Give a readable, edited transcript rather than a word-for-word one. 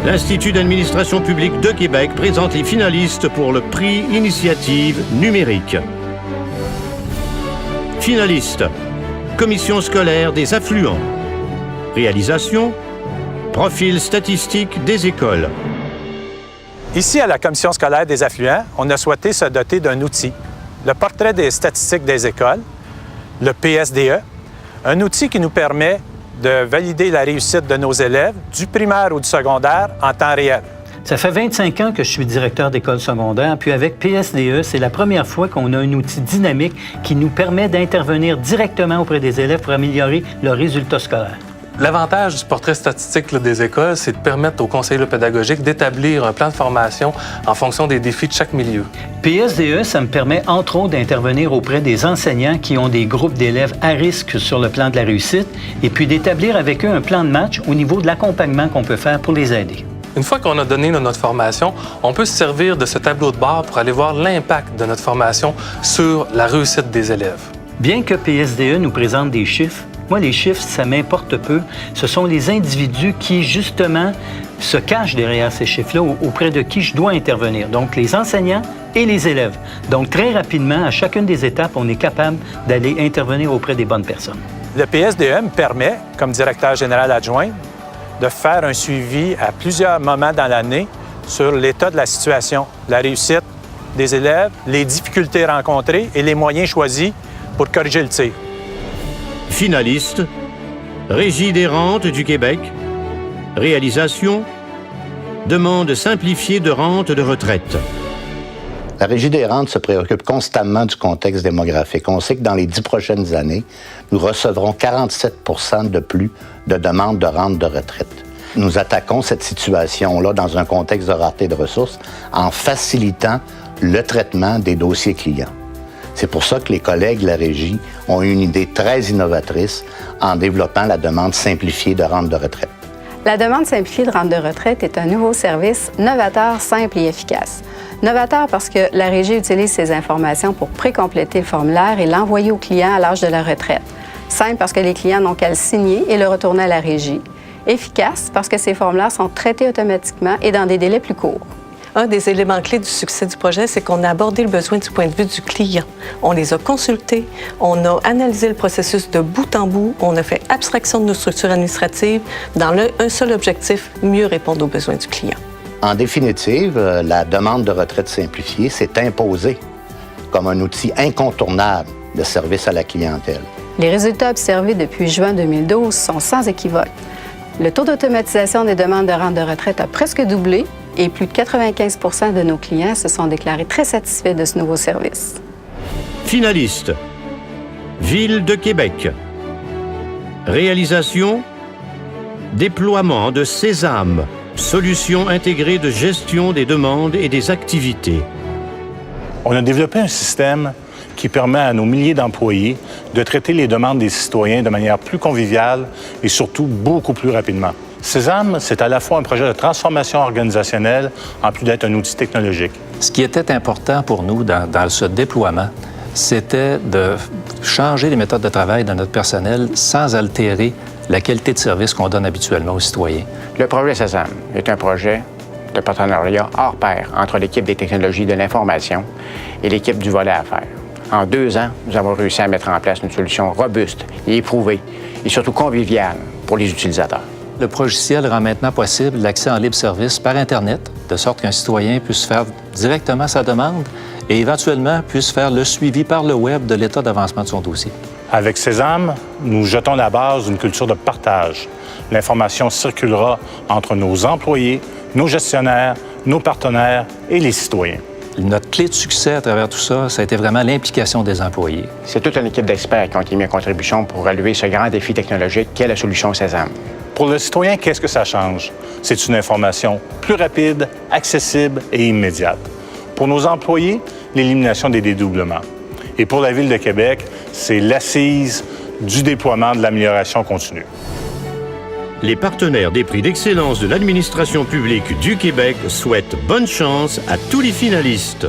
L'Institut d'administration publique de Québec présente les finalistes pour le prix Initiative numérique. Finalistes, Commission scolaire des affluents. Réalisation, profil statistique des écoles. Ici, à la Commission scolaire des affluents, on a souhaité se doter d'un outil, le portrait des statistiques des écoles, le PSDE, un outil qui nous permet de valider la réussite de nos élèves du primaire ou du secondaire en temps réel. Ça fait 25 ans que je suis directeur d'école secondaire, puis avec PSDE, c'est la première fois qu'on a un outil dynamique qui nous permet d'intervenir directement auprès des élèves pour améliorer leurs résultats scolaires. L'avantage du portrait statistique des écoles, c'est de permettre aux conseillers pédagogiques d'établir un plan de formation en fonction des défis de chaque milieu. PSDE, ça me permet entre autres d'intervenir auprès des enseignants qui ont des groupes d'élèves à risque sur le plan de la réussite et puis d'établir avec eux un plan de match au niveau de l'accompagnement qu'on peut faire pour les aider. Une fois qu'on a donné notre formation, on peut se servir de ce tableau de bord pour aller voir l'impact de notre formation sur la réussite des élèves. Bien que PSDE nous présente des chiffres, moi, les chiffres, ça m'importe peu. Ce sont les individus qui, justement, se cachent derrière ces chiffres-là, auprès de qui je dois intervenir. Donc, les enseignants et les élèves. Donc, très rapidement, à chacune des étapes, on est capable d'aller intervenir auprès des bonnes personnes. Le PSDE me permet, comme directeur général adjoint, de faire un suivi à plusieurs moments dans l'année sur l'état de la situation, la réussite des élèves, les difficultés rencontrées et les moyens choisis pour corriger le tir. Finalistes, Régie des rentes du Québec. Réalisation, demande simplifiée de rente de retraite. La Régie des rentes se préoccupe constamment du contexte démographique. On sait que dans les 10 prochaines années, nous recevrons 47 % de plus de demandes de rente de retraite. Nous attaquons cette situation-là dans un contexte de rareté de ressources en facilitant le traitement des dossiers clients. C'est pour ça que les collègues de la Régie ont eu une idée très innovatrice en développant la demande simplifiée de rente de retraite. La demande simplifiée de rente de retraite est un nouveau service novateur, simple et efficace. Novateur parce que la Régie utilise ces informations pour précompléter le formulaire et l'envoyer aux clients à l'âge de la retraite. Simple parce que les clients n'ont qu'à le signer et le retourner à la Régie. Efficace parce que ces formulaires sont traités automatiquement et dans des délais plus courts. Un des éléments clés du succès du projet, c'est qu'on a abordé le besoin du point de vue du client. On les a consultés, on a analysé le processus de bout en bout, on a fait abstraction de nos structures administratives dans un seul objectif, mieux répondre aux besoins du client. En définitive, la demande de retraite simplifiée s'est imposée comme un outil incontournable de service à la clientèle. Les résultats observés depuis juin 2012 sont sans équivoque. Le taux d'automatisation des demandes de rente de retraite a presque doublé et plus de 95 % de nos clients se sont déclarés très satisfaits de ce nouveau service. Finalistes, Ville de Québec. Réalisation, déploiement de Sésame, solution intégrée de gestion des demandes et des activités. On a développé un système qui permet à nos milliers d'employés de traiter les demandes des citoyens de manière plus conviviale et surtout beaucoup plus rapidement. Sésame, c'est à la fois un projet de transformation organisationnelle en plus d'être un outil technologique. Ce qui était important pour nous dans ce déploiement, c'était de changer les méthodes de travail de notre personnel sans altérer la qualité de service qu'on donne habituellement aux citoyens. Le projet Sésame est un projet de partenariat hors pair entre l'équipe des technologies de l'information et l'équipe du volet affaires. En 2 ans, nous avons réussi à mettre en place une solution robuste et éprouvée et surtout conviviale pour les utilisateurs. Le logiciel rend maintenant possible l'accès en libre service par Internet, de sorte qu'un citoyen puisse faire directement sa demande et éventuellement puisse faire le suivi par le web de l'état d'avancement de son dossier. Avec Sésame, nous jetons la base d'une culture de partage. L'information circulera entre nos employés, nos gestionnaires, nos partenaires et les citoyens. Notre clé de succès à travers tout ça, ça a été vraiment l'implication des employés. C'est toute une équipe d'experts qui ont été mis en contribution pour relever ce grand défi technologique qu'est la solution Sésame. Pour le citoyen, qu'est-ce que ça change? C'est une information plus rapide, accessible et immédiate. Pour nos employés, l'élimination des dédoublements. Et pour la Ville de Québec, c'est l'assise du déploiement de l'amélioration continue. Les partenaires des prix d'excellence de l'administration publique du Québec souhaitent bonne chance à tous les finalistes.